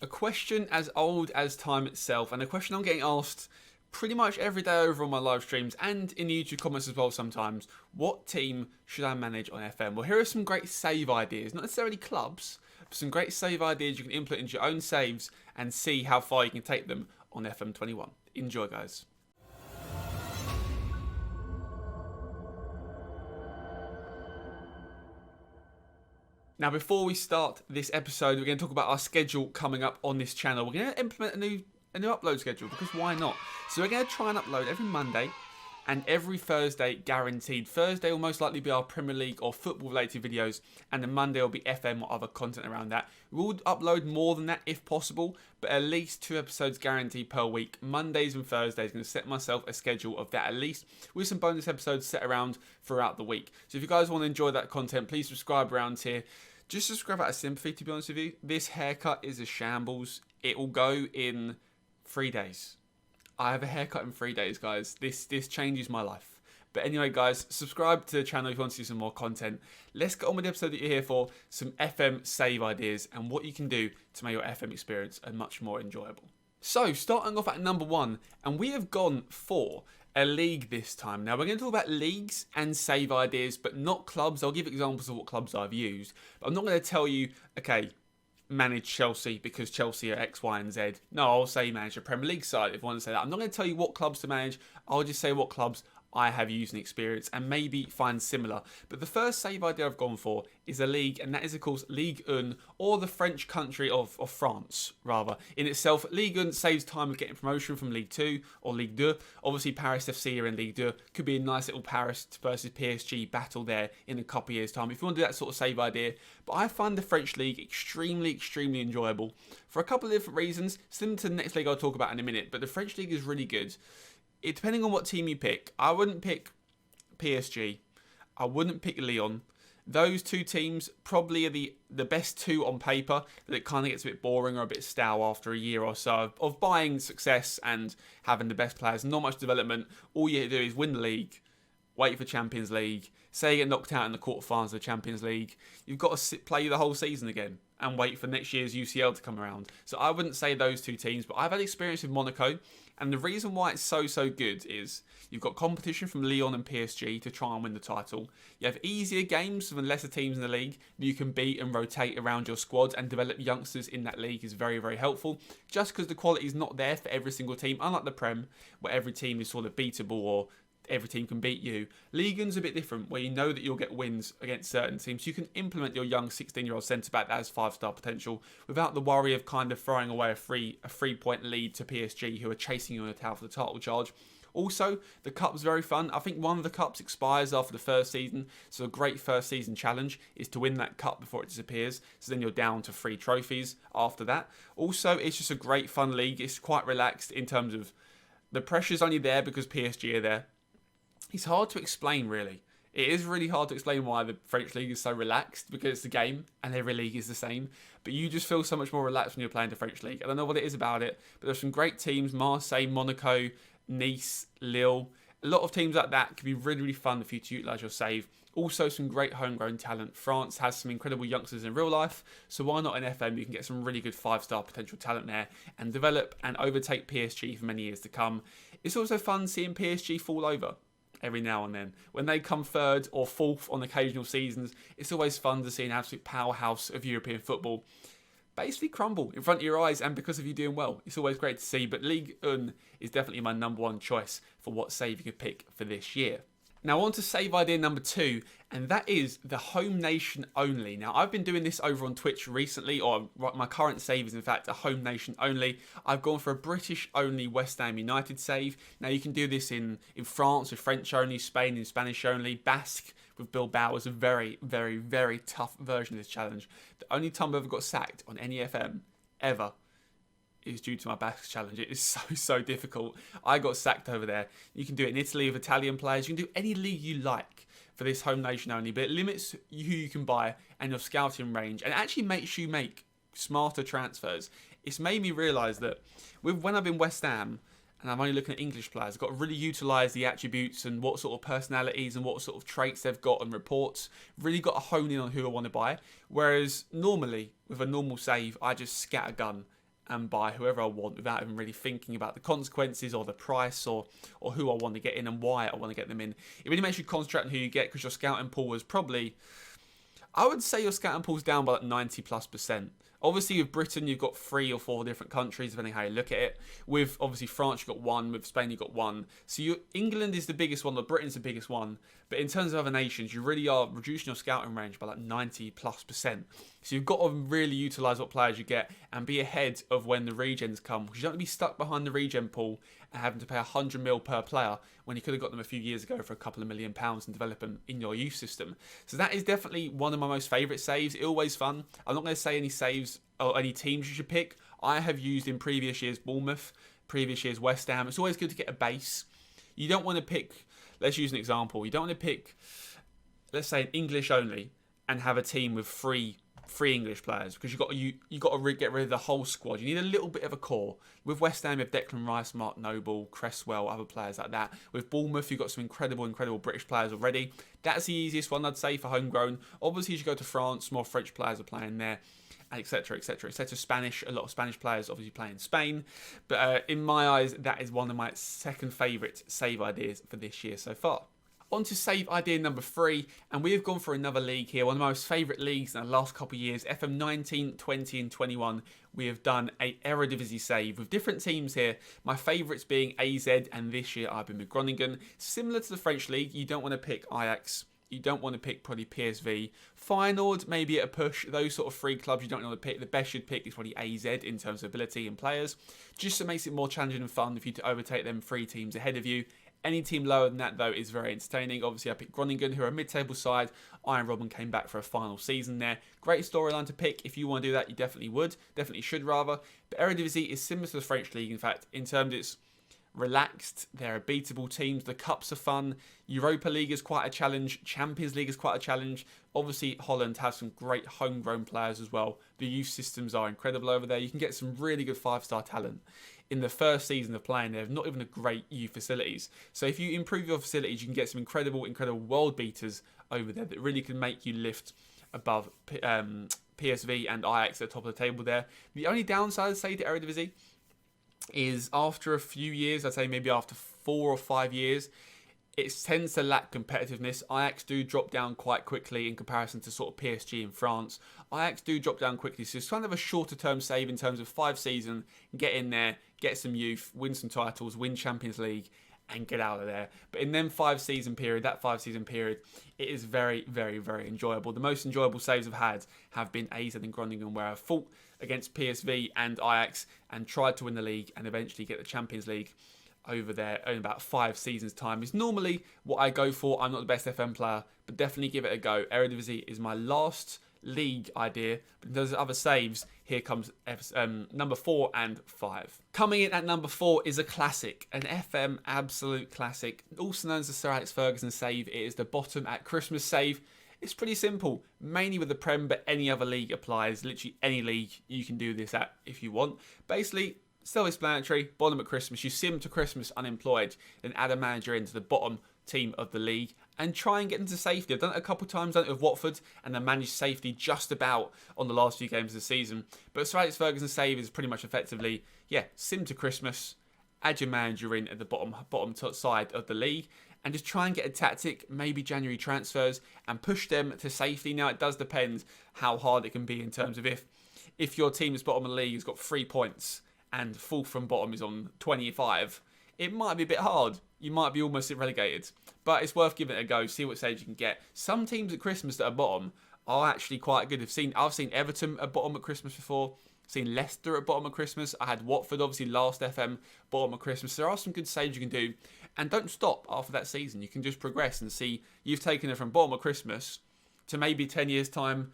A question as old as time itself, and a question I'm getting asked pretty much every day over on my live streams and in the YouTube comments as well sometimes. What team should I manage on FM? Well, here are some great save ideas, not necessarily clubs, but some great save ideas you can implement into your own saves and see how far you can take them on FM21. Enjoy, guys. Now, before we start this episode, we're going to talk about our schedule coming up on this channel. We're going to implement a new upload schedule, because why not? So we're going to try and upload every Monday and every Thursday guaranteed. Thursday will most likely be our Premier League or football related videos, and then Monday will be FM or other content around that. We'll upload more than that if possible, but at least 2 episodes guaranteed per week. Mondays and Thursdays. I'm going to set myself a schedule of that at least, with some bonus episodes set around throughout the week. So if you guys want to enjoy that content, please subscribe around here. Just subscribe out of sympathy, to be honest with you. This haircut is a shambles. It will go in 3 days. I have a haircut in 3 days, guys. This changes my life. But anyway, guys, subscribe to the channel if you want to see some more content. Let's get on with the episode that you're here for. Some FM save ideas and what you can do to make your FM experience much more enjoyable. So, starting off at number 1, and we have gone for a league this time. Now, we're going to talk about leagues and save ideas, but not clubs. I'll give examples of what clubs I've used, but I'm not going to tell you, okay, manage Chelsea because Chelsea are X, Y, and Z. No, I'll say manage a Premier League side if you want to say that. I'm not going to tell you what clubs to manage. I'll just say what clubs I have used and experienced and maybe find similar. But the first save idea I've gone for is a league, and that is of course Ligue 1, or the French country of France rather. In itself, Ligue 1 saves time of getting promotion from Ligue 2 or Ligue 2. Obviously Paris FC are in Ligue 2. Could be a nice little Paris versus PSG battle there in a couple of years time if you want to do that sort of save idea. But I find the French league extremely enjoyable for a couple of different reasons, similar to the next league I'll talk about in a minute. But the French league is really good. Depending on what team you pick, I wouldn't pick PSG. I wouldn't pick Lyon. Those 2 teams probably are the best 2 on paper, that it kind of gets a bit boring or a bit stale after a year or so of buying success and having the best players. Not much development. All you do is win the league, wait for Champions League, say you get knocked out in the quarterfinals of the Champions League. You've got to play the whole season again and wait for next year's UCL to come around. So I wouldn't say those 2 teams, but I've had experience with Monaco. And the reason why it's so good is you've got competition from Lyon and PSG to try and win the title. You have easier games than lesser teams in the league that you can beat and rotate around your squad, and develop youngsters in that league is very helpful. Just because the quality is not there for every single team, unlike the Prem, where every team is sort of beatable or every team can beat you. Ligue 1's a bit different, where you know that you'll get wins against certain teams. You can implement your young 16-year-old centre-back that has 5-star potential without the worry of kind of throwing away a 3-point lead to PSG, who are chasing you on the tail for the title charge. Also, the Cup's very fun. I think one of the Cups expires after the first season, so a great first season challenge is to win that Cup before it disappears, so then you're down to 3 trophies after that. Also, it's just a great fun league. It's quite relaxed in terms of the pressure's only there because PSG are there. It's hard to explain, really. It is really hard to explain why the French league is so relaxed, because it's the game and every league is the same. But you just feel so much more relaxed when you're playing the French league. I don't know what it is about it, but there's some great teams: Marseille, Monaco, Nice, Lille. A lot of teams like that can be really fun for you to utilise your save. Also, some great homegrown talent. France has some incredible youngsters in real life, so why not in FM? You can get some really good 5-star potential talent there and develop and overtake PSG for many years to come. It's also fun seeing PSG fall over every now and then. When they come 3rd or 4th on occasional seasons, it's always fun to see an absolute powerhouse of European football basically crumble in front of your eyes, and because of you doing well. It's always great to see, but Ligue 1 is definitely my number 1 choice for what save you could pick for this year. Now on to save idea number 2, and that is the home nation only. Now I've been doing this over on Twitch recently, or my current save is in fact a home nation only. I've gone for a British only West Ham United save. Now you can do this in France with French only, Spain in Spanish only, Basque with Bilbao is a very tough version of this challenge. The only time I've ever got sacked on any FM ever is due to my Basque challenge. It is so difficult. I got sacked over there. You can do it in Italy with Italian players. You can do any league you like for this home nation only, but it limits who you can buy and your scouting range, and actually makes you make smarter transfers. It's made me realise that when I've been West Ham and I'm only looking at English players, I've got to really utilise the attributes and what sort of personalities and what sort of traits they've got and reports. Really got to hone in on who I want to buy. Whereas normally, with a normal save, I just scattergun and buy whoever I want without even really thinking about the consequences or the price or who I want to get in and why I want to get them in. It really makes you concentrate on who you get, because your scouting pool was probably, I would say your scouting pool's down by like 90+%. Obviously, with Britain, you've got 3 or 4 different countries, depending how you look at it. With, obviously, France, you've got 1. With Spain, you've got 1. So England is the biggest one, or Britain's the biggest one. But in terms of other nations, you really are reducing your scouting range by like 90+%. So you've got to really utilise what players you get and be ahead of when the regens come. Because you don't want to be stuck behind the regen pool and having to pay 100 mil per player when you could have got them a few years ago for a couple of £1 million and develop them in your youth system. So that is definitely one of my most favourite saves. It's always fun. I'm not going to say any saves or any teams you should pick. I have used in previous years Bournemouth, previous years West Ham. It's always good to get a base. You don't want to pick, let's use an example. You don't want to pick, let's say, an English only and have a team with three English players, because you got to get rid of the whole squad. You need a little bit of a core. With West Ham, you have Declan Rice, Mark Noble, Cresswell, other players like that. With Bournemouth, you've got some incredible British players already. That's the easiest one, I'd say, for homegrown. Obviously, as you go to France, more French players are playing there, etc, etc, etc. Spanish, a lot of Spanish players obviously play in Spain. But in my eyes, that is one of my second favourite save ideas for this year so far. On to save idea number 3, and we have gone for another league here, one of my most favourite leagues in the last couple of years, FM19, 20 and 21. We have done a Eredivisie save with different teams here, my favourites being AZ, and this year I've been with Groningen. Similar to the French league, you don't want to pick Ajax, you don't want to pick probably PSV. Feyenoord, maybe at a push, those sort of 3 clubs you don't want to pick. The best you'd pick is probably AZ in terms of ability and players, just so it makes it more challenging and fun for you to overtake them 3 teams ahead of you. Any team lower than that, though, is very entertaining. Obviously, I picked Groningen, who are a mid-table side. Iron Robin came back for a final season there. Great storyline to pick. If you want to do that, you definitely would. Definitely should, rather. But Eredivisie is similar to the French league, in fact, in terms it's relaxed. They're beatable teams. The cups are fun. Europa League is quite a challenge. Champions League is quite a challenge. Obviously, Holland has some great homegrown players as well. The youth systems are incredible over there. You can get some really good 5-star talent. In the first season of playing, they have not even a great youth facilities. So if you improve your facilities, you can get some incredible world beaters over there that really can make you lift above PSV and Ajax at the top of the table there. The only downside, I'd say, to Eredivisie is after a few years, I'd say maybe after 4 or 5 years, it tends to lack competitiveness. Ajax do drop down quite quickly in comparison to sort of PSG in France. Ajax do drop down quickly, so it's kind of a shorter term save in terms of 5 seasons, get in there, get some youth, win some titles, win Champions League, and get out of there. But in them 5 season period, it is very, very, very enjoyable. The most enjoyable saves I've had have been AZ and Groningen, where I've fought against PSV and Ajax and tried to win the league and eventually get the Champions League over there in about 5 seasons time. Is normally what I go for. I'm not the best FM player, but definitely give it a go. Eredivisie is my last league idea, but in terms of other saves, here comes number 4 and 5. Coming in at number 4 is a classic, an FM absolute classic, also known as the Sir Alex Ferguson save. It is the bottom at Christmas save. It's pretty simple, mainly with the Prem, but any other league applies. Literally any league you can do this at if you want. Basically, self-explanatory, bottom at Christmas, you sim to Christmas unemployed, then add a manager into the bottom team of the league and try and get into safety. I've done it a couple of times, done it with Watford, and I managed safety just about on the last few games of the season. But Sir Alex Ferguson's save is pretty much effectively, sim to Christmas, add your manager in at the bottom side of the league, and just try and get a tactic, maybe January transfers, and push them to safety. Now, it does depend how hard it can be in terms of if your team is bottom of the league has got 3 points, and fourth from bottom is on 25, it might be a bit hard. You might be almost relegated. But it's worth giving it a go, see what stage you can get. Some teams at Christmas that are bottom are actually quite good. I've seen Everton at bottom at Christmas before. I've seen Leicester at bottom at Christmas. I had Watford, obviously, last FM, bottom at Christmas. There are some good saves you can do. And don't stop after that season. You can just progress and see you've taken it from bottom at Christmas to maybe 10 years' time,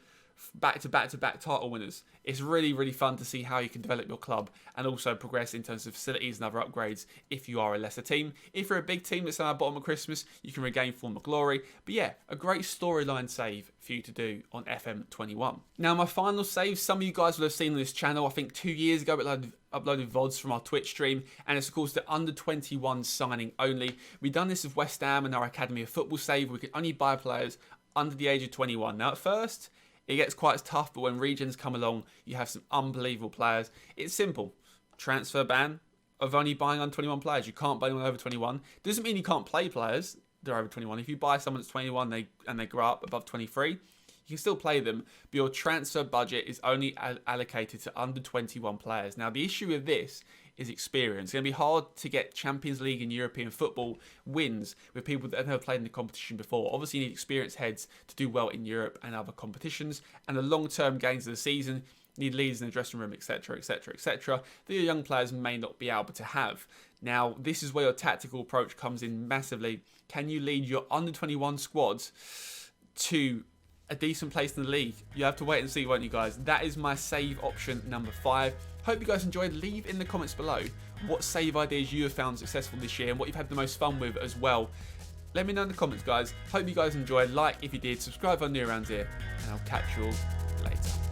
back-to-back title winners. It's really, really fun to see how you can develop your club and also progress in terms of facilities and other upgrades if you are a lesser team. If you're a big team that's on our bottom of Christmas, you can regain form of glory. But yeah, a great storyline save for you to do on FM21. Now, my final save, some of you guys will have seen on this channel, I think 2 years ago, we uploaded VODs from our Twitch stream, and it's of course the under 21 signing only. We've done this with West Ham and our Academy of Football save. We can only buy players under the age of 21. Now, at first, It gets quite tough, but when regions come along, you have some unbelievable players. It's simple. Transfer ban of only buying under 21 players. You can't buy anyone over 21. Doesn't mean you can't play players that are over 21. If you buy someone that's 21 and they grow up above 23, you can still play them, but your transfer budget is only allocated to under 21 players. Now, the issue with this is experience. It's going to be hard to get Champions League and European football wins with people that have never played in the competition before. Obviously, you need experienced heads to do well in Europe and other competitions, and the long-term gains of the season, you need leaders in the dressing room, etc., etc., etc., that your young players may not be able to have. Now, this is where your tactical approach comes in massively. Can you lead your under-21 squads to a decent place in the league? You have to wait and see, won't you guys? That is my save option number 5. Hope you guys enjoyed. Leave in the comments below what save ideas you have found successful this year and what you've had the most fun with as well. Let me know in the comments, guys. Hope you guys enjoyed. Like if you did, subscribe if I'm new around here, and I'll catch you all later.